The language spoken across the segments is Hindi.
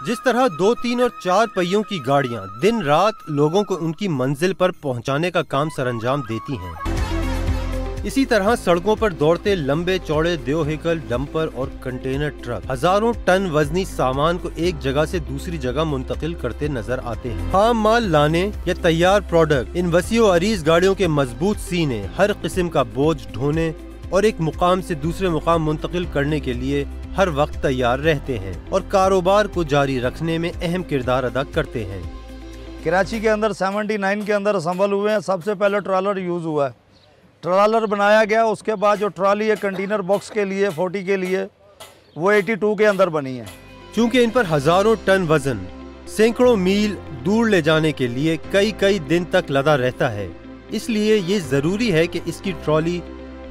जिस तरह 2, 3 और 4 पहियों की गाड़ियां दिन रात लोगों को उनकी मंजिल पर पहुंचाने का काम सरअंजाम देती हैं, इसी तरह सड़कों पर दौड़ते लंबे चौड़े व्हीकल, डंपर और कंटेनर ट्रक हजारों टन वजनी सामान को एक जगह से दूसरी जगह मुंतकिल करते नजर आते हैं। खाम माल लाने या तैयार प्रोडक्ट, इन वसीओ अरीज गाड़ियों के मजबूत सीने हर किस्म का बोझ ढोने और एक मुकाम से दूसरे मुकाम मुंतकिल करने के लिए हर वक्त तैयार रहते हैं और कारोबार को जारी रखने में अहम किरदार अदा करते हैं। कराची के अंदर 79 के अंदर असम्बल हुए हैं। सबसे पहले ट्रॉलर यूज़ हुआ है, ट्रॉलर बनाया गया। उसके बाद जो ट्रॉली है कंटेनर बॉक्स के लिए 40 के लिए, वो 82 के अंदर बनी है। चूँकि इन पर हजारों टन वजन सैकड़ों मील दूर ले जाने के लिए कई दिन तक लदा रहता है, इसलिए ये ज़रूरी है कि इसकी ट्रॉली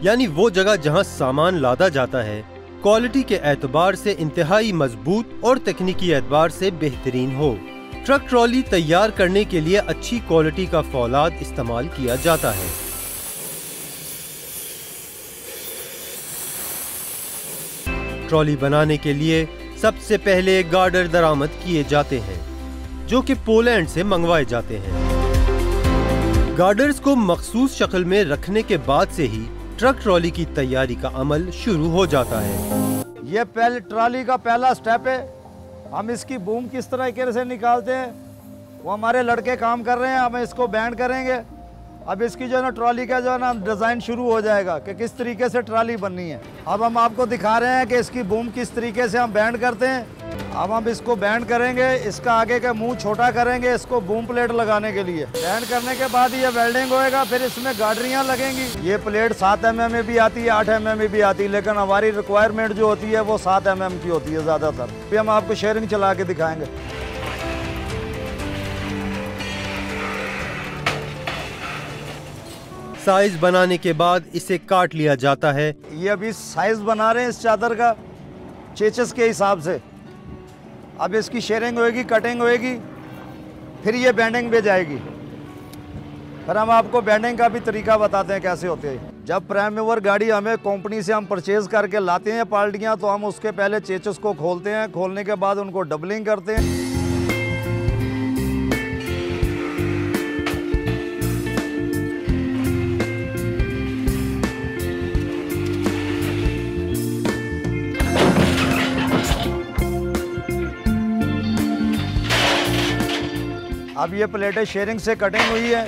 यानी वो जगह जहाँ सामान लादा जाता है क्वालिटी के एतबार से इंतहाई मजबूत और तकनीकी एतबार से बेहतरीन हो। ट्रक ट्रॉली तैयार करने के लिए अच्छी क्वालिटी का फौलाद इस्तेमाल किया जाता है। ट्रॉली बनाने के लिए सबसे पहले गार्डर दरामद किए जाते हैं, जो कि पोलैंड से मंगवाए जाते हैं। गार्डर्स को मखसूस शक्ल में रखने के बाद से ही ट्रक ट्रॉली की तैयारी का अमल शुरू हो जाता है। ये पहले ट्रॉली का पहला स्टेप है। हम इसकी बूम किस तरीके से निकालते हैं वो हमारे लड़के काम कर रहे हैं। हम इसको बैंड करेंगे। अब इसकी जो है ना ट्रॉली का जो है ना डिज़ाइन शुरू हो जाएगा कि किस तरीके से ट्रॉली बननी है। अब हम आपको दिखा रहे हैं कि इसकी बूम किस तरीके से हम बैंड करते हैं। अब हम इसको बैंड करेंगे, इसका आगे का मुंह छोटा करेंगे इसको बूम प्लेट लगाने के लिए। बैंड करने के बाद ये वेल्डिंग होएगा, फिर इसमें गाडरियाँ लगेंगी। ये प्लेट 7 mm में भी आती है, 8 mm में भी आती है, लेकिन हमारी रिक्वायरमेंट जो होती है वो 7 mm की होती है ज़्यादातर। फिर हम आपको शेयरिंग चला के दिखाएंगे। साइज बनाने के बाद इसे काट लिया जाता है। ये अभी साइज बना रहे हैं इस चादर का चेचस के हिसाब से। अब इसकी शेयरिंग होएगी, कटिंग होएगी, फिर ये बैंडिंग पे जाएगी। फिर हम आपको बैंडिंग का भी तरीका बताते हैं कैसे होते हैं। जब प्राइम मूवर गाड़ी हमें कंपनी से हम परचेज करके लाते हैं पार्टियां, तो हम उसके पहले चेचस को खोलते हैं। खोलने के बाद उनको डबलिंग करते हैं। अब ये प्लेटें शेयरिंग से कटिंग हुई है,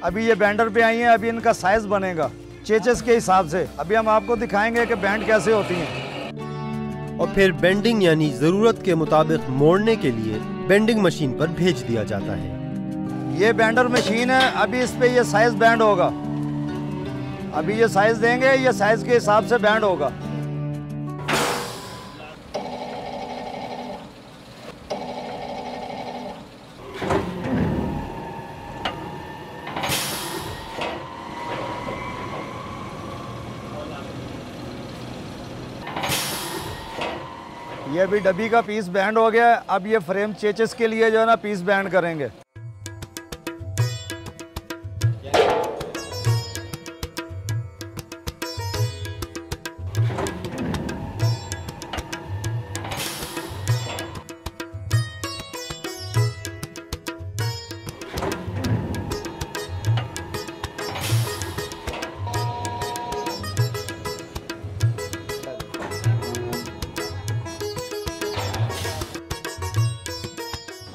अभी ये बैंडर पे आई हैं। अभी इनका साइज बनेगा चेचस के हिसाब से। अभी हम आपको दिखाएंगे कि बैंड कैसे होती हैं। और फिर बेंडिंग यानी जरूरत के मुताबिक मोड़ने के लिए बेंडिंग मशीन पर भेज दिया जाता है। ये बैंडर मशीन है। अभी इस पे ये साइज बैंड होगा। अभी ये साइज देंगे, ये साइज के हिसाब से बैंड होगा। ये अभी डब्बी का पीस बैंड हो गया है। अब ये फ्रेम चेचस के लिए जो है ना पीस बैंड करेंगे।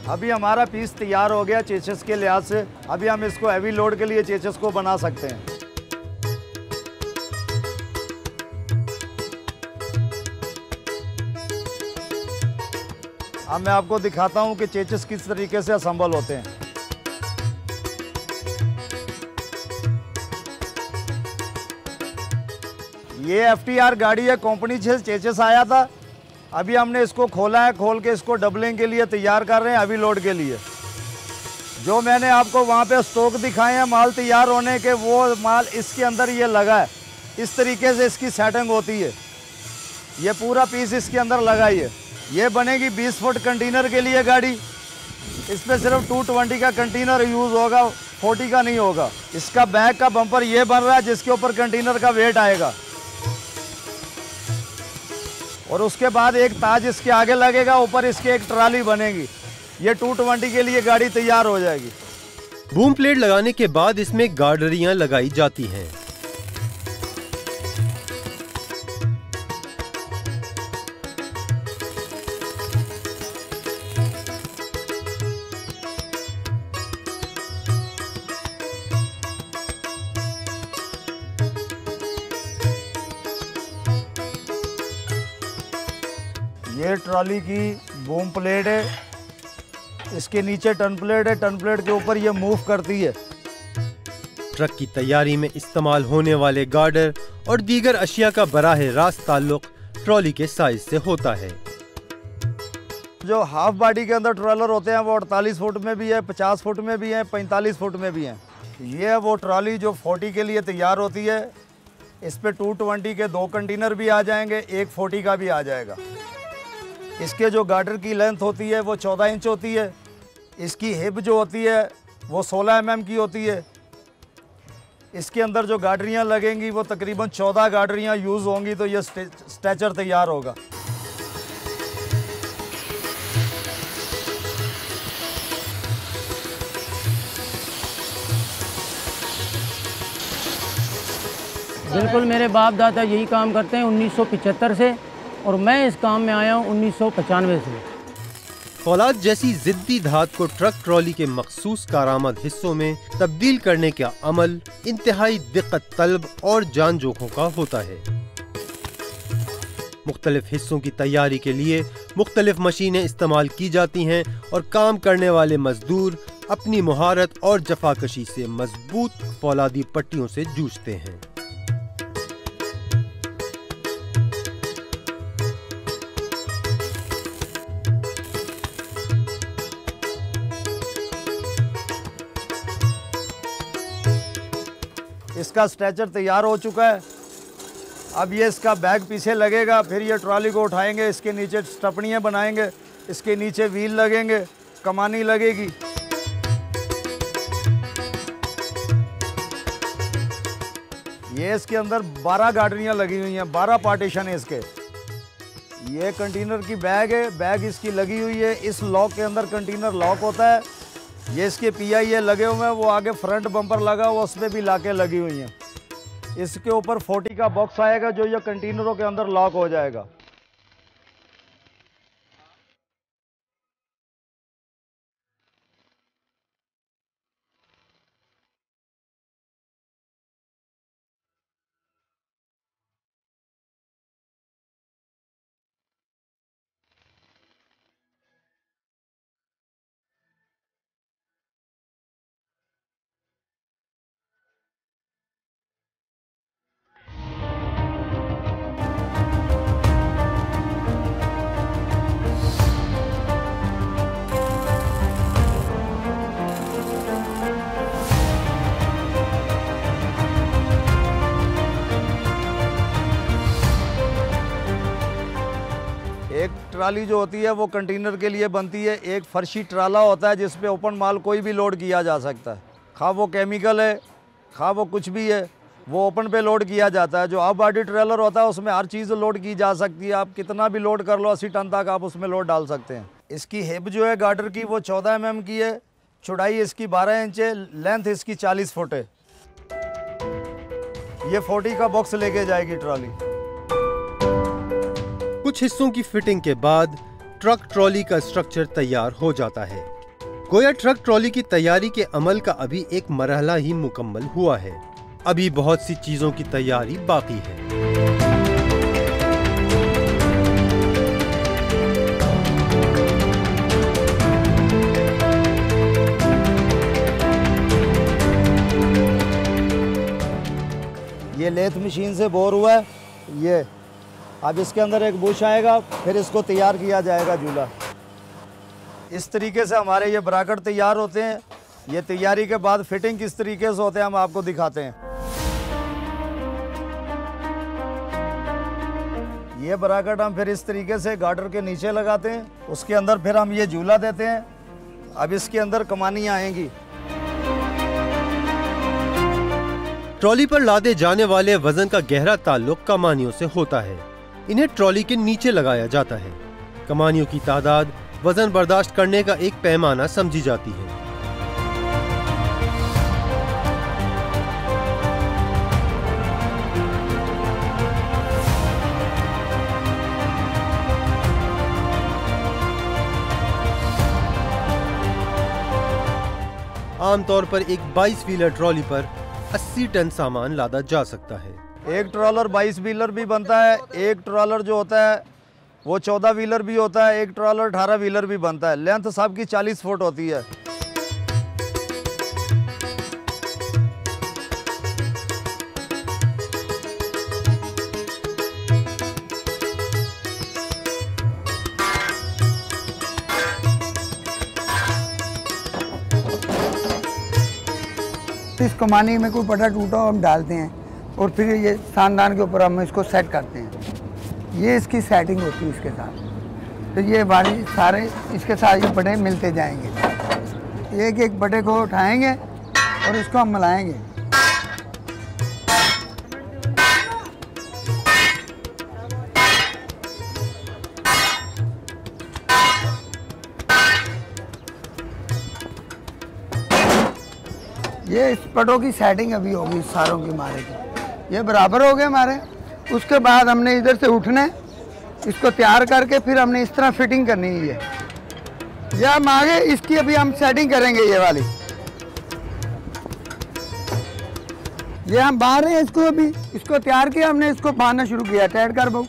अभी हमारा पीस तैयार हो गया चेचस के लिहाज से। अभी हम इसको हैवी लोड के लिए चेचस को बना सकते हैं। अब मैं आपको दिखाता हूं कि चेचस किस तरीके से असेंबल होते हैं। ये FTR गाड़ी है, कंपनी से चेचस आया था। अभी हमने इसको खोला है, खोल के इसको डबलिंग के लिए तैयार कर रहे हैं, हैवी लोड के लिए। जो मैंने आपको वहाँ पे स्टॉक दिखाए हैं माल तैयार होने के, वो माल इसके अंदर ये लगा है। इस तरीके से इसकी सेटिंग होती है। ये पूरा पीस इसके अंदर लगा ही है। ये बनेगी 20 फुट कंटेनर के लिए गाड़ी। इसमें सिर्फ 220 का कंटेनर यूज़ होगा, 40 का नहीं होगा। इसका बैक का बम्पर ये बन रहा है जिसके ऊपर कंटेनर का वेट आएगा। और उसके बाद एक ताज इसके आगे लगेगा, ऊपर इसके एक ट्राली बनेगी। ये 220 के लिए गाड़ी तैयार हो जाएगी। बूम प्लेट लगाने के बाद इसमें गार्डरियां लगाई जाती हैं। ये ट्रॉली की बूम प्लेट है, इसके नीचे टर्न प्लेट है, टर्न प्लेट के ऊपर ये मूव करती है। ट्रक की तैयारी में इस्तेमाल होने वाले गार्डर और दीगर अशिया का बराह रास्त ताल्लुक ट्रॉली के साइज से होता है। जो हाफ बॉडी के अंदर ट्रॉलर होते हैं वो 48 फुट में भी है, 50 फुट में भी है, 45 फुट में भी है। ये है वो ट्रॉली जो 40 के लिए तैयार होती है। इस पे 220 के 2 कंटेनर भी आ जाएंगे, एक 40 का भी आ जाएगा। इसके जो गार्डर की लेंथ होती है वो 14 इंच होती है। इसकी हिप जो होती है वो 16 mm की होती है। इसके अंदर जो गार्डरियाँ लगेंगी वो तकरीबन 14 गार्डरियाँ यूज़ होंगी, तो ये स्ट्रेचर तैयार होगा। बिल्कुल, मेरे बाप दादा यही काम करते हैं 1975 से, और मैं इस काम में आया हूँ 1995 से। फौलाद जैसी जिद्दी धात को ट्रक ट्रॉली के मखसूस कारामद हिस्सों में तब्दील करने का अमल इंतहाई दिक्कत तलब और जान जोखों का होता है। मुख्तलिफ हिस्सों की तैयारी के लिए मुख्तलिफ मशीनें इस्तेमाल की जाती हैं और काम करने वाले मजदूर अपनी मुहारत और जफाकशी से मजबूत फौलादी पट्टियों से जूझते हैं। इसका स्ट्रेचर तैयार हो चुका है। अब ये इसका बैग पीछे लगेगा, फिर ये ट्रॉली को उठाएंगे, इसके नीचे स्टपनियाँ बनाएंगे, इसके नीचे व्हील लगेंगे, कमानी लगेगी। ये इसके अंदर 12 गार्डरियाँ लगी हुई हैं, 12 पार्टीशन है इसके। ये कंटेनर की बैग है, बैग इसकी लगी हुई है। इस लॉक के अंदर कंटेनर लॉक होता है। ये इसके PIA लगे हुए हैं, वो आगे फ्रंट बम्पर लगा हुआ, उस पर भी लाके लगी हुई हैं। इसके ऊपर 40 का बॉक्स आएगा जो ये कंटेनरों के अंदर लॉक हो जाएगा। एक ट्राली जो होती है वो कंटेनर के लिए बनती है। एक फर्शी ट्राला होता है जिस पे ओपन माल कोई भी लोड किया जा सकता है, खा वो केमिकल है खा वो कुछ भी है, वो ओपन पे लोड किया जाता है। जो ऑफ बॉडी ट्रेलर होता है उसमें हर चीज़ लोड की जा सकती है। आप कितना भी लोड कर लो, 80 टन तक आप उसमें लोड डाल सकते हैं। इसकी हिप जो है गार्डर की वो 14 mm की है, चौड़ाई इसकी 12 इंच है, लेंथ इसकी 40 फुट है। ये 40 का बॉक्स लेके जाएगी ट्रॉली। कुछ हिस्सों की फिटिंग के बाद ट्रक ट्रॉली का स्ट्रक्चर तैयार हो जाता है। गोया ट्रक ट्रॉली की तैयारी के अमल का अभी एक मरहला ही मुकम्मल हुआ है। अभी बहुत सी चीजों की तैयारी बाकी है। ये लेथ मशीन से बोर हुआ है। ये अब इसके अंदर एक बुश आएगा, फिर इसको तैयार किया जाएगा झूला। इस तरीके से हमारे ये ब्रैकेट तैयार होते हैं। ये तैयारी के बाद फिटिंग किस तरीके से होते हैं हम आपको दिखाते हैं। ये ब्रैकेट हम फिर इस तरीके से गार्डर के नीचे लगाते हैं, उसके अंदर फिर हम ये झूला देते हैं। अब इसके अंदर कमानियाँ आएंगी। ट्रॉली पर लादे जाने वाले वजन का गहरा ताल्लुक कमानियों से होता है। इन्हें ट्रॉली के नीचे लगाया जाता है। कमानियों की तादाद वजन बर्दाश्त करने का एक पैमाना समझी जाती है। आमतौर पर एक 22 व्हीलर ट्रॉली पर 80 टन सामान लादा जा सकता है। एक ट्रॉलर 22 व्हीलर भी बनता है, एक ट्रॉलर जो होता है वो 14 व्हीलर भी होता है, एक ट्रॉलर 18 व्हीलर भी बनता है। लेंथ सबकी 40 फुट होती है। इस कमानी में कोई पटा टूटा हम डालते हैं और फिर ये सानदान के ऊपर हम इसको सेट करते हैं। ये इसकी सेटिंग होती है इसके साथ। तो ये बारी सारे इसके साथ ये बटे मिलते जाएंगे। एक एक बटे को उठाएंगे और इसको हम मिलाएंगे। ये इस पटों की सेटिंग अभी होगी सारों की हमारे की। ये बराबर हो गए हमारे। उसके बाद हमने इधर से उठने इसको तैयार करके फिर हमने इस तरह फिटिंग करनी है। ये हम आगे इसकी अभी हम सेटिंग करेंगे। ये वाली ये हम बाहर रहे हैं इसको अभी इसको तैयार किया हमने। इसको बांधना शुरू किया। टाइट कर बहु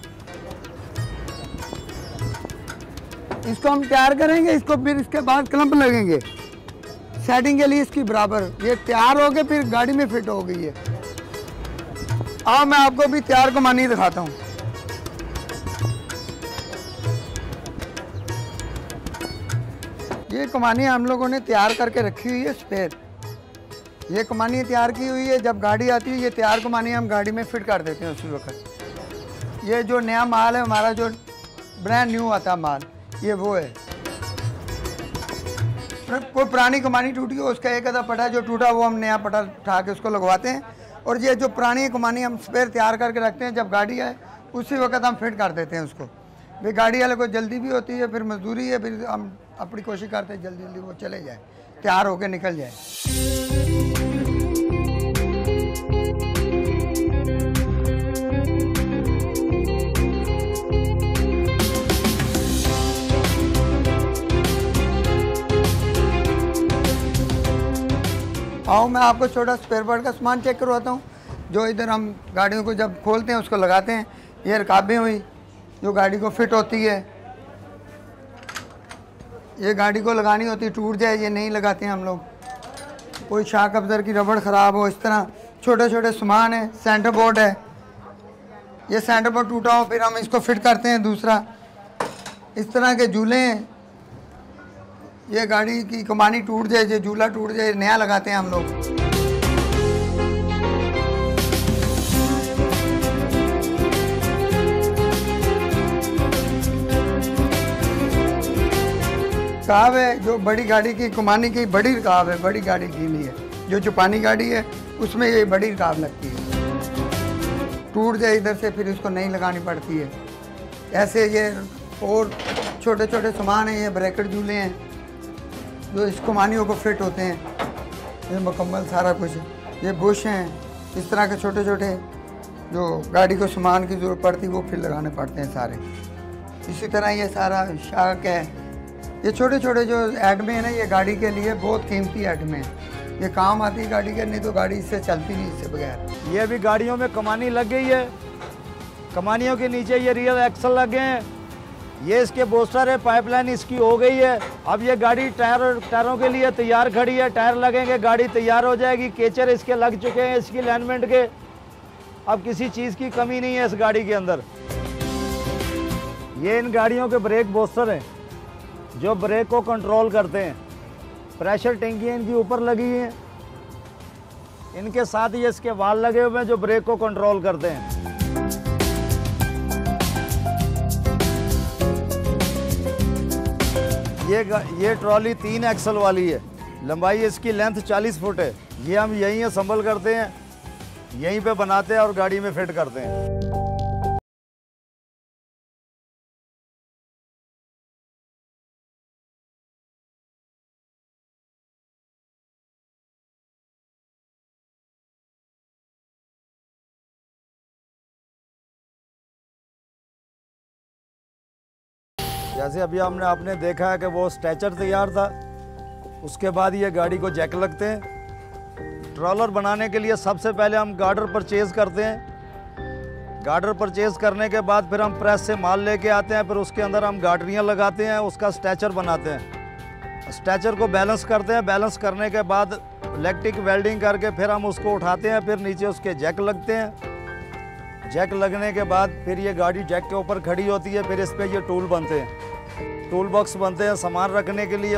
इसको हम तैयार करेंगे। इसको फिर इसके बाद क्लम्प लगेंगे सेटिंग के लिए इसकी बराबर। ये तैयार हो गए फिर गाड़ी में फिट हो गई है। आओ मैं आपको भी तैयार कमानी दिखाता हूँ। ये कमानी हम लोगों ने तैयार करके रखी हुई है स्पेयर। ये कमानी तैयार की हुई है। जब गाड़ी आती है ये तैयार कमानी हम गाड़ी में फिट कर देते हैं उसी वक्त। ये जो नया माल है हमारा जो ब्रांड न्यू आता माल ये वो है। कोई पुरानी कमानी टूटी हो उसका एक आधा पटा जो टूटा वो हम नया पटा उठा के उसको लगवाते हैं। और ये जो पुरानी कमानी हम स्पेयर तैयार करके रखते हैं जब गाड़ी आए उसी वक्त हम फिट कर देते हैं उसको। भाई गाड़ी वाले को जल्दी भी होती है फिर मजदूरी है फिर हम अपनी कोशिश करते हैं जल्दी जल्दी वो चले जाए तैयार होके निकल जाए। आओ मैं आपको छोटा स्पेयर पार्ट का सामान चेक करवाता हूँ। जो इधर हम गाड़ियों को जब खोलते हैं उसको लगाते हैं। ये रकाबें हुई जो गाड़ी को फिट होती है। ये गाड़ी को लगानी होती टूट जाए ये नहीं लगाते हैं हम लोग। कोई शाक अब्जर की रबड़ ख़राब हो इस तरह छोटे छोटे सामान है। सेंटर बोर्ड है। ये सेंटर बोर्ड टूटा हो फिर हम इसको फिट करते हैं। दूसरा इस तरह के झूले हैं। ये गाड़ी की कमानी टूट जाए ये झूला टूट जाए नया लगाते हैं हम लोग। रकाब है जो बड़ी गाड़ी की कमानी की बड़ी रकाब है। बड़ी गाड़ी के लिए जो जापानी गाड़ी है उसमें ये बड़ी रकाब लगती है। टूट जाए इधर से फिर इसको नहीं लगानी पड़ती है। ऐसे ये और छोटे छोटे सामान हैं। ये ब्रैकेट झूले हैं जो इस कमानियों को फिट होते हैं। ये मुकम्मल सारा कुछ। ये बुश हैं इस तरह के छोटे छोटे जो गाड़ी को सामान की ज़रूरत पड़ती है वो फिर लगाने पड़ते हैं सारे। इसी तरह ये सारा शाक है। ये छोटे छोटे जो एडमे हैं ना ये गाड़ी के लिए बहुत कीमती एडमे हैं। ये काम आती है गाड़ी के नहीं तो गाड़ी इससे चलती नहीं इससे बगैर। ये भी गाड़ियों में कमानी लग गई है। कमानियों के नीचे ये रियर एक्सल लगे हैं। ये इसके बूस्टर है। पाइपलाइन इसकी हो गई है। अब ये गाड़ी टायरों के लिए तैयार खड़ी है। टायर लगेंगे गाड़ी तैयार हो जाएगी। केचर इसके लग चुके हैं इसकी अलाइनमेंट के। अब किसी चीज़ की कमी नहीं है इस गाड़ी के अंदर। ये इन गाड़ियों के ब्रेक बूस्टर हैं जो ब्रेक को कंट्रोल करते हैं। प्रेशर टंकियाँ इनकी ऊपर लगी हैं। इनके साथ ये इसके वाल लगे हुए हैं जो ब्रेक को कंट्रोल करते हैं। ये ट्रॉली 3 एक्सल वाली है। लंबाई इसकी लेंथ 40 फुट है। ये हम यहीं असम्बल करते हैं, यहीं पे बनाते हैं और गाड़ी में फिट करते हैं। जैसे अभी हमने आपने देखा है कि वो स्ट्रेचर तैयार था, उसके बाद ये गाड़ी को जैक लगते हैं। ट्रॉलर बनाने के लिए सबसे पहले हम गार्डर परचेज़ करते हैं। गार्डर परचेज़ करने के बाद फिर हम प्रेस से माल लेके आते हैं, फिर उसके अंदर हम गार्डरियाँ लगाते हैं, उसका स्ट्रेचर बनाते हैं। स्ट्रेचर को बैलेंस करते हैं, बैलेंस करने के बाद इलेक्ट्रिक वेल्डिंग करके फिर हम उसको उठाते हैं, फिर नीचे उसके जैक लगते हैं। जैक लगने के बाद फिर ये गाड़ी जैक के ऊपर खड़ी होती है, फिर इस पर ये टूल बनते हैं, टूल बॉक्स बनते हैं सामान रखने के लिए।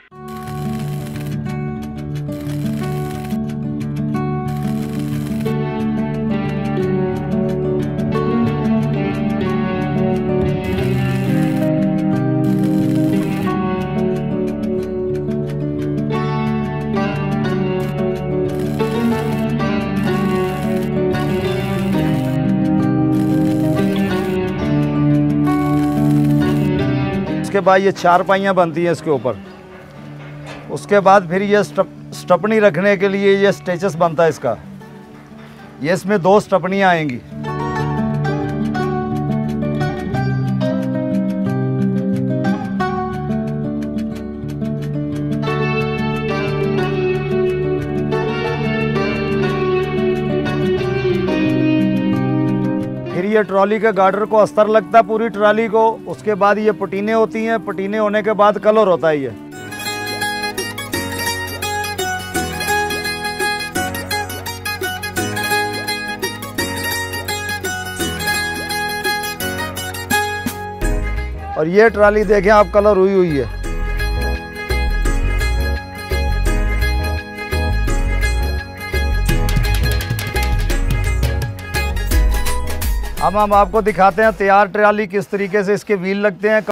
उसके बाद ये चारपाइयाँ बनती हैं इसके ऊपर। उसके बाद फिर ये स्टपनी रखने के लिए ये स्टेचस बनता है इसका। ये इसमें 2 स्टपनियाँ आएंगी। फिर ये ट्रॉली के गार्डर को अस्तर लगता है पूरी ट्रॉली को। उसके बाद ये पटीने होती हैं, पटीने होने के बाद कलर होता है ये। और ये ट्रॉली देखें आप, कलर हुई हुई है। अब हम आपको दिखाते हैं तैयार ट्रॉली किस तरीके से इसके व्हील लगते हैं।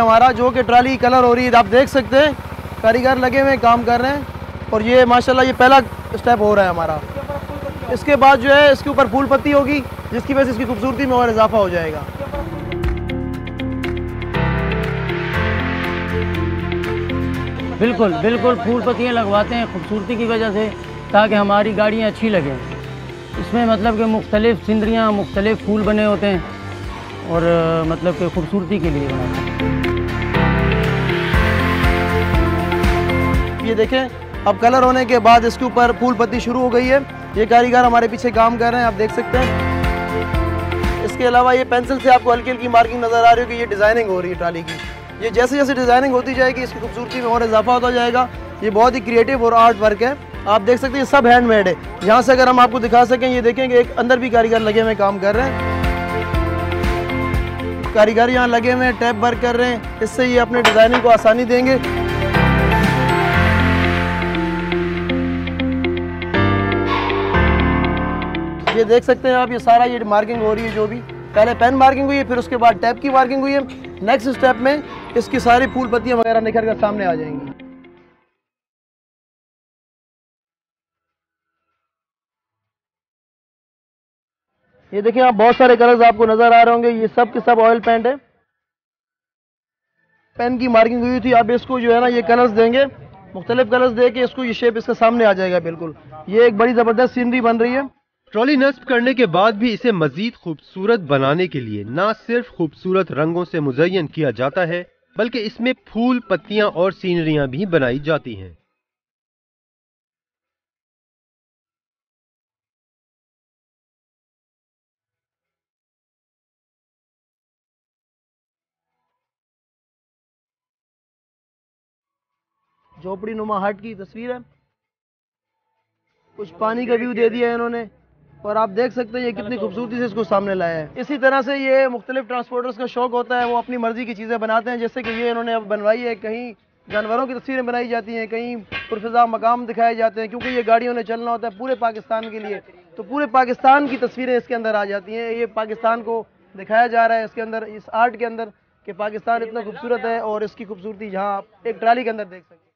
हमारा जो कि ट्राली कलर हो रही है, आप देख सकते हैं कारीगर लगे हुए काम कर रहे हैं। और ये माशाल्लाह ये पहला स्टेप हो रहा है हमारा। इसके बाद जो है इसके ऊपर फूल पत्ती होगी, जिसकी वजह से इसकी खूबसूरती में और इजाफा हो जाएगा। बिल्कुल बिल्कुल फूल पत्तियाँ लगवाते हैं खूबसूरती की वजह से, ताकि हमारी गाड़ियाँ अच्छी लगें। इसमें मतलब कि मुख्तलिफ सिंदरियाँ, मुख्तलिफ फूल बने होते हैं और मतलब कि खूबसूरती के लिए बनाते हैं। ये देखें अब कलर होने के बाद इसके ऊपर फूल पत्ती शुरू हो गई है। ये कारीगर हमारे पीछे काम कर रहे हैं, आप देख सकते हैं। इसके अलावा ये पेंसिल से आपको हल्की हल्की मार्किंग नज़र आ रही होगी, ये डिज़ाइनिंग हो रही है ट्राली की। ये जैसे जैसे डिज़ाइनिंग होती जाएगी इसकी खूबसूरती में और इजाफा होता जाएगा। ये बहुत ही क्रिएटिव और आर्ट वर्क है, आप देख सकते हैं। ये सब हैंडमेड है। यहाँ से अगर हम आपको दिखा सकें, ये देखेंगे एक अंदर भी कारीगर लगे हुए काम कर रहे हैं। कारीगर यहाँ लगे हुए हैं, टैप वर्क कर रहे हैं। इससे ये अपने डिज़ाइनिंग को आसानी देंगे। ये देख सकते हैं आप, ये सारा ये मार्किंग हो रही है। जो भी पहले पेन मार्किंग हुई है, फिर उसके बाद टैप की मार्किंग हुई है। नेक्स्ट स्टेप में इसकी सारी फूल पत्तियां वगैरह निखर कर सामने आ जाएंगी। ये देखिए आप, बहुत सारे कलर्स आपको नजर आ रहे होंगे। ये सब के सब ऑयल पेंट है। पेन की मार्किंग हुई थी, अब इसको जो है ना ये कलर्स देंगे, मुख्तलिफ कलर्स दे के इसको ये शेप इसके सामने आ जाएगा। बिल्कुल ये एक बड़ी ज़बरदस्त सीनरी बन रही है। ट्रॉली नस्ब करने के बाद भी इसे मजीद खूबसूरत बनाने के लिए न सिर्फ खूबसूरत रंगों से मुज़य्यन किया जाता है, बल्कि इसमें फूल, पत्तियां और सीनरियां भी बनाई जाती हैं। झोपड़ी नुमा हट की तस्वीर है। कुछ पानी का व्यू दे दिया है इन्होंने और आप देख सकते हैं ये कितनी खूबसूरती से इसको सामने लाया है। इसी तरह से ये मुख्तलिफ ट्रांसपोर्टर्स का शौक होता है, वो अपनी मर्जी की चीज़ें बनाते हैं, जैसे कि ये इन्होंने अब बनवाई है। कहीं जानवरों की तस्वीरें बनाई जाती हैं, कहीं पुरफिज़ा मकाम दिखाए जाते हैं, क्योंकि ये गाड़ियों ने चलना होता है पूरे पाकिस्तान के लिए, तो पूरे पाकिस्तान की तस्वीरें इसके अंदर आ जाती हैं। ये पाकिस्तान को दिखाया जा रहा है इसके अंदर, इस आर्ट के अंदर, कि पाकिस्तान इतना खूबसूरत है और इसकी खूबसूरती यहाँ आप एक ट्राली के अंदर देख सकते हैं।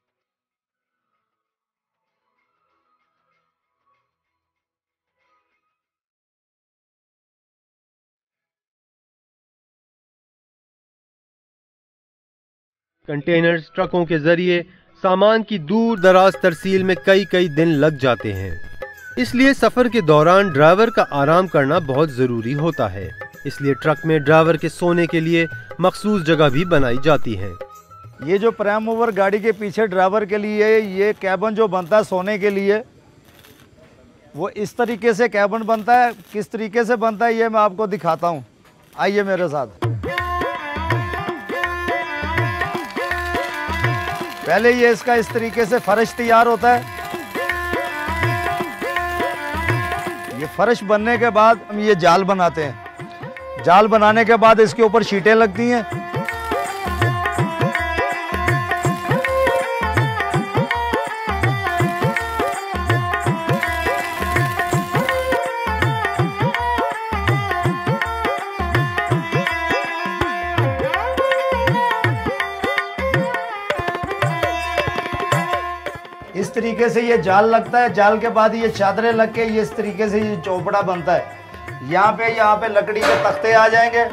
कंटेनर्स ट्रकों के जरिए सामान की दूर दराज तरसील में कई कई दिन लग जाते हैं, इसलिए सफर के दौरान ड्राइवर का आराम करना बहुत जरूरी होता है। इसलिए ट्रक में ड्राइवर के सोने के लिए मखसूस जगह भी बनाई जाती है। ये जो प्राइम मूवर गाड़ी के पीछे ड्राइवर के लिए ये कैबिन जो बनता है सोने के लिए, वो इस तरीके से कैबिन बनता है। किस तरीके से बनता है ये मैं आपको दिखाता हूँ, आइए मेरे साथ। पहले ये इसका इस तरीके से फर्श तैयार होता है। ये फर्श बनने के बाद हम ये जाल बनाते हैं। जाल बनाने के बाद इसके ऊपर शीटें लगती हैं। इस तरीके से ये जाल लगता है। जाल के बाद ये चादरें लग के ये इस तरीके से ये चौपड़ा बनता है। यहाँ पे लकड़ी के तख्ते आ जाएंगे,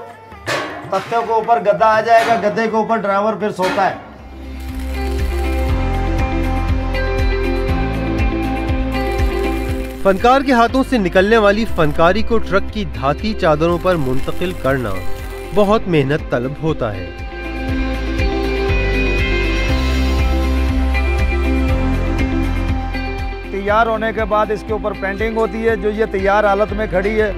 तख्ते के ऊपर गद्दा आ जाएगा, गद्दे के ऊपर ड्राइवर फिर सोता है। फनकार के हाथों से निकलने वाली फनकारी को ट्रक की धाती चादरों पर मुंतकिल करना बहुत मेहनत तलब होता है। तैयार होने के बाद इसके ऊपर पेंटिंग होती है, जो ये तैयार हालत में खड़ी है।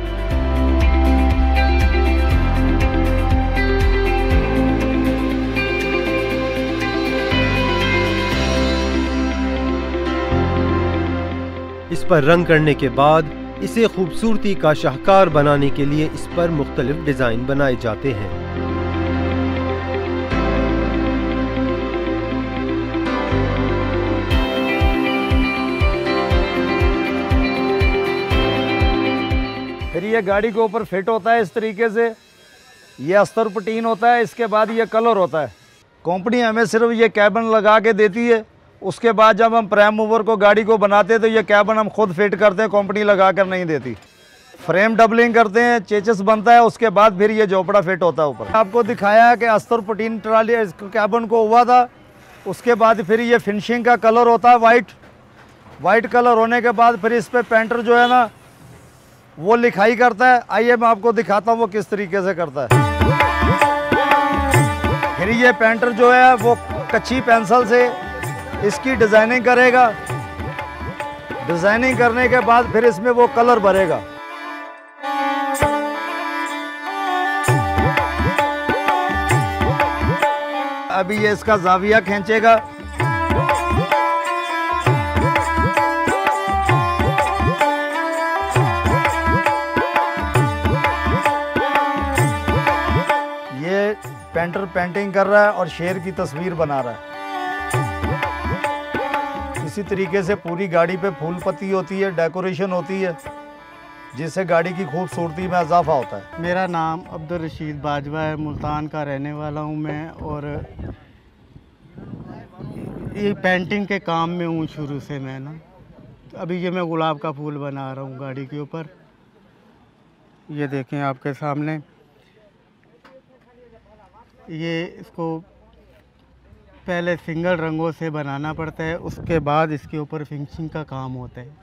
इस पर रंग करने के बाद इसे खूबसूरती का शाहकार बनाने के लिए इस पर मुख्तलिफ डिजाइन बनाए जाते हैं। फिर ये गाड़ी के ऊपर फिट होता है इस तरीके से। ये अस्तर पटीन होता है, इसके बाद ये कलर होता है। कंपनी हमें सिर्फ ये कैबिन लगा के देती है। उसके बाद जब हम प्राइम मूवर को गाड़ी को बनाते हैं तो ये कैबिन हम खुद फिट करते हैं, कंपनी लगा कर नहीं देती। फ्रेम डबलिंग करते हैं, चेचस बनता है, उसके बाद फिर ये झोपड़ा फिट होता है ऊपर। आपको दिखाया है कि अस्तर पटीन ट्राली कैबिन को हुआ था। उसके बाद फिर ये फिनिशिंग का कलर होता है वाइट कलर होने के बाद फिर इस पर पेंटर जो है ना वो लिखाई करता है। आइए मैं आपको दिखाता हूँ वो किस तरीके से करता है। फिर ये पेंटर जो है वो कच्ची पेंसिल से इसकी डिज़ाइनिंग करेगा। डिज़ाइनिंग करने के बाद फिर इसमें वो कलर भरेगा। अभी ये इसका जाविया खींचेगा। पेंटर पेंटिंग कर रहा है और शेर की तस्वीर बना रहा है। इसी तरीके से पूरी गाड़ी पे फूल पत्ती होती है, डेकोरेशन होती है, जिससे गाड़ी की खूबसूरती में इजाफा होता है। मेरा नाम अब्दुल रशीद बाजवा है, मुल्तान का रहने वाला हूँ मैं, और ये पेंटिंग के काम में हूँ शुरू से मैं ना। अभी ये मैं गुलाब का फूल बना रहा हूँ गाड़ी के ऊपर। ये देखें आपके सामने, ये इसको पहले सिंगल रंगों से बनाना पड़ता है, उसके बाद इसके ऊपर फिनिशिंग का काम होता है।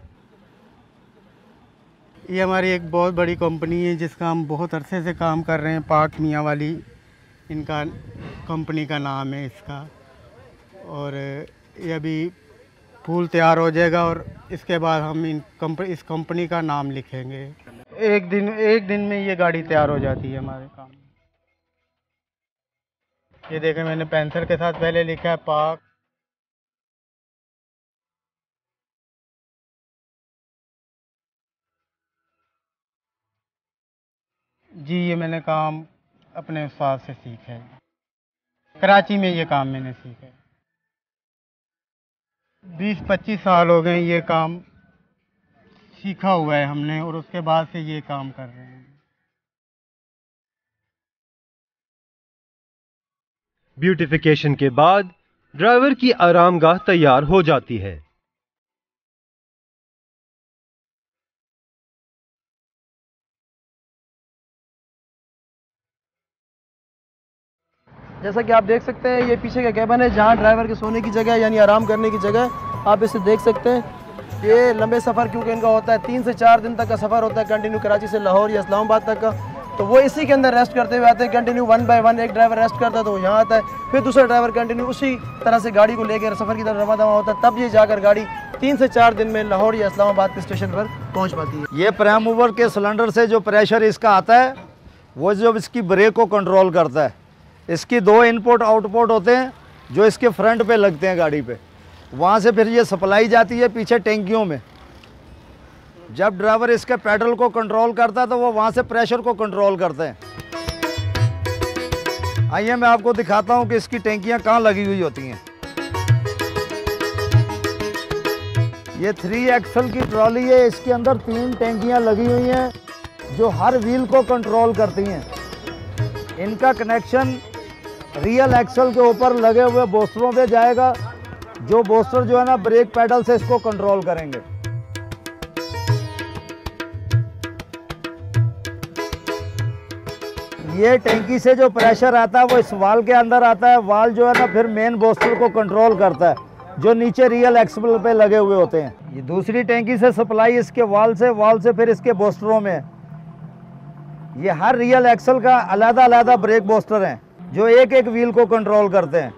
ये हमारी एक बहुत बड़ी कंपनी है जिसका हम बहुत अरसे से काम कर रहे हैं। पाक मियाँ वाली इनका कंपनी का नाम है इसका। और ये अभी फूल तैयार हो जाएगा और इसके बाद हम इस कंपनी का नाम लिखेंगे। एक दिन में ये गाड़ी तैयार हो जाती है हमारे काम। ये देखें मैंने पेंसिल के साथ पहले लिखा है पाक जी ये मैंने काम अपने उस्ताद से सीखा है। कराची में ये काम मैंने सीखा है। 20-25 साल हो गए ये काम सीखा हुआ है हमने, और उसके बाद से ये काम कर रहे हैं। ब्यूटिफिकेशन के बाद ड्राइवर की आरामगाह तैयार हो जाती है। जैसा कि आप देख सकते हैं ये पीछे का कैबिन है जहाँ ड्राइवर के सोने की जगह यानी आराम करने की जगह आप इसे देख सकते हैं। ये लंबे सफ़र क्योंकि इनका होता है 3 से 4 दिन तक का सफ़र होता है कंटिन्यू, कराची से लाहौर या इस्लामाबाद तक का, तो वो इसी के अंदर रेस्ट करते हुए आते हैं कंटिन्यू 1 बाय 1। एक ड्राइवर रेस्ट करता है तो वो यहाँ आता है, फिर दूसरा ड्राइवर कंटिन्यू उसी तरह से गाड़ी को लेकर सफ़र की तरफ रवाना होता है, तब ये जाकर गाड़ी 3 से 4 दिन में लाहौर या इस्लामाबाद के स्टेशन पर पहुँच पाती है। ये प्राइम मूवर के सिलेंडर से जो प्रेशर इसका आता है वो जो इसकी ब्रेक को कंट्रोल करता है। इसकी 2 इनपुट आउटपुट होते हैं जो इसके फ्रंट पे लगते हैं गाड़ी पे, वहाँ से फिर ये सप्लाई जाती है पीछे टैंकियों में। जब ड्राइवर इसके पेडल को कंट्रोल करता है तो वो वहाँ से प्रेशर को कंट्रोल करते हैं। आइए मैं आपको दिखाता हूँ कि इसकी टैंकियाँ कहाँ लगी हुई होती हैं। ये 3 एक्सल की ट्रॉली है, इसके अंदर 3 टैंकियाँ लगी हुई हैं जो हर व्हील को कंट्रोल करती हैं। इनका कनेक्शन रियल एक्सल के ऊपर लगे हुए बूस्टरों पे जाएगा, जो बूस्टर जो है ना ब्रेक पैडल से इसको कंट्रोल करेंगे। ये टैंकी से जो प्रेशर आता है वो इस वाल के अंदर आता है। वाल जो है ना फिर मेन बूस्टर को कंट्रोल करता है जो नीचे रियल एक्सल पे लगे हुए होते हैं। ये दूसरी टैंकी से सप्लाई इसके वाल से फिर इसके बूस्टरों में। ये हर रियल एक्सल का अलग-अलग ब्रेक बूस्टर हैं जो एक एक व्हील को कंट्रोल करते हैं।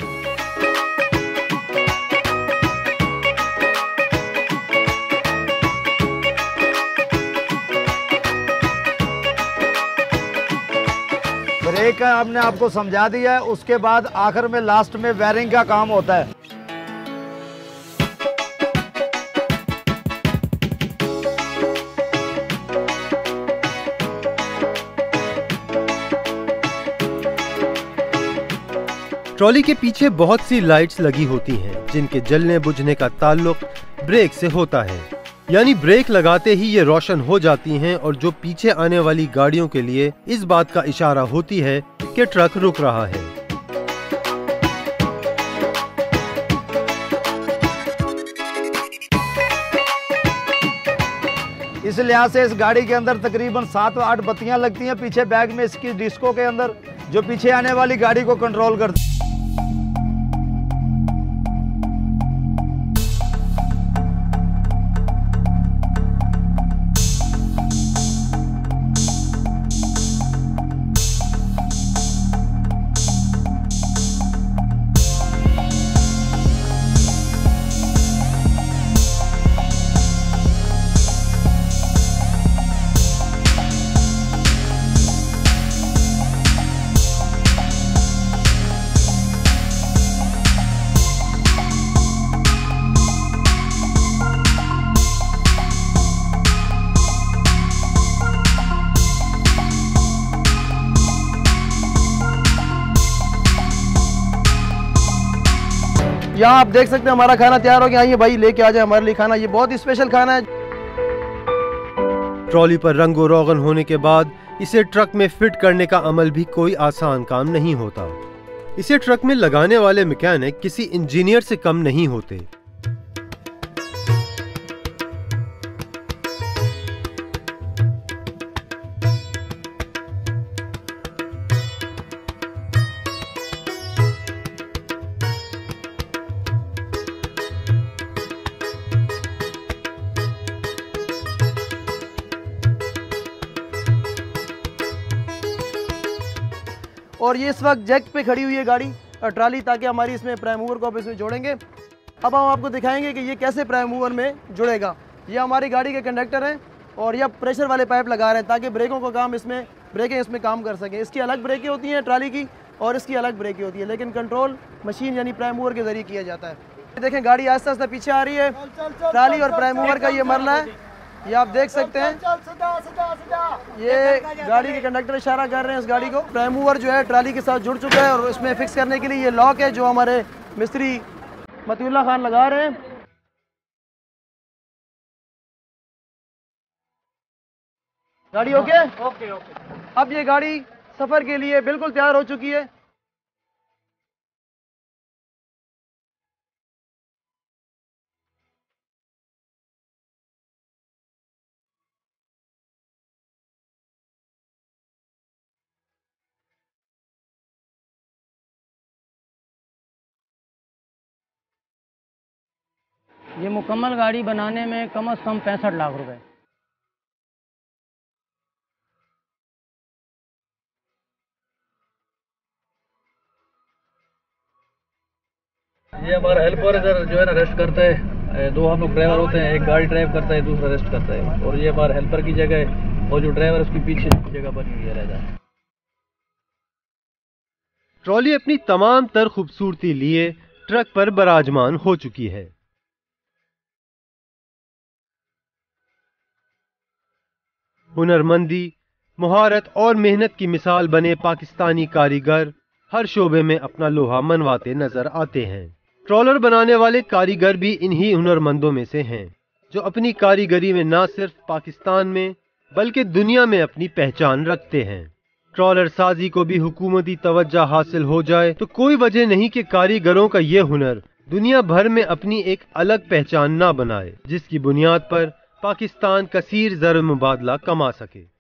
ब्रेक का हमने आपको समझा दिया है, उसके बाद आखिर में लास्ट में वायरिंग का काम होता है। ट्रॉली के पीछे बहुत सी लाइट्स लगी होती हैं जिनके जलने बुझने का ताल्लुक ब्रेक से होता है, यानी ब्रेक लगाते ही ये रोशन हो जाती हैं और जो पीछे आने वाली गाड़ियों के लिए इस बात का इशारा होती है कि ट्रक रुक रहा है। इस लिहाज से इस गाड़ी के अंदर तकरीबन 7-8 बत्तियां लगती हैं पीछे बैग में इसकी डिस्को के अंदर, जो पीछे आने वाली गाड़ी को कंट्रोल करती है। यहाँ आप देख सकते हैं हमारा खाना तैयार हो गया। आइए भाई लेके आ जाए हमारे लिए खाना, ये बहुत ही स्पेशल खाना है। ट्रॉली पर रंगो रोगन होने के बाद इसे ट्रक में फिट करने का अमल भी कोई आसान काम नहीं होता। इसे ट्रक में लगाने वाले मैकेनिक किसी इंजीनियर से कम नहीं होते। और ये इस वक्त जैक पे खड़ी हुई है गाड़ी और ट्राली, ताकि हमारी इसमें प्राइम मूवर को अब इसमें जोड़ेंगे। अब हम आपको दिखाएंगे कि ये कैसे प्राइम मूवर में जुड़ेगा। ये हमारी गाड़ी के कंडक्टर हैं और ये प्रेशर वाले पाइप लगा रहे हैं ताकि ब्रेकों का काम इसमें, ब्रेकें इसमें काम कर सकें। इसकी अलग ब्रेकें होती हैं ट्राली की और इसकी अलग ब्रेकें होती है, लेकिन कंट्रोल मशीन यानी प्राइम मूवर के जरिए किया जाता है। देखें गाड़ी आहिस्ता आहिस्ता पीछे आ रही है। ट्राली और प्राइम मूवर का ये मरला है ये आप देख सकते हैं, ये गाड़ी के कंडक्टर इशारा कर रहे हैं इस गाड़ी को। प्राइम मूवर जो है ट्राली के साथ जुड़ चुका है और इसमें फिक्स करने के लिए ये लॉक है जो हमारे मिस्त्री मतीउल्लाह खान लगा रहे हैं। गाड़ी ओके? ओके। अब ये गाड़ी सफर के लिए बिल्कुल तैयार हो चुकी है। ये मुकम्मल गाड़ी बनाने में कम से कम 65 लाख रुपए। ये हमारा हेल्पर इधर जो है ना रेस्ट करता है। दो हम लोग ड्राइवर होते हैं, एक गाड़ी ड्राइव करता है, दूसरा रेस्ट करता है। और ये हमारा हेल्पर की जगह है और जो ड्राइवर उसकी पीछे जगह बनी हुई है रहता है। ट्रॉली अपनी तमाम तर खूबसूरती लिए ट्रक पर बराजमान हो चुकी है। हुनरमंदी, मुहारत और मेहनत की मिसाल बने पाकिस्तानी कारीगर हर शोबे में अपना लोहा मनवाते नजर आते हैं। ट्रॉलर बनाने वाले कारीगर भी इन्हीं हुनरमंदों में से हैं, जो अपनी कारीगरी में न सिर्फ पाकिस्तान में बल्कि दुनिया में अपनी पहचान रखते हैं। ट्रॉलर साजी को भी हुकूमती तवज्जो हासिल हो जाए तो कोई वजह नहीं कि कारीगरों का ये हुनर दुनिया भर में अपनी एक अलग पहचान ना बनाए, जिसकी बुनियाद पर पाकिस्तान कसीर ज़र मुबादला कमा सके।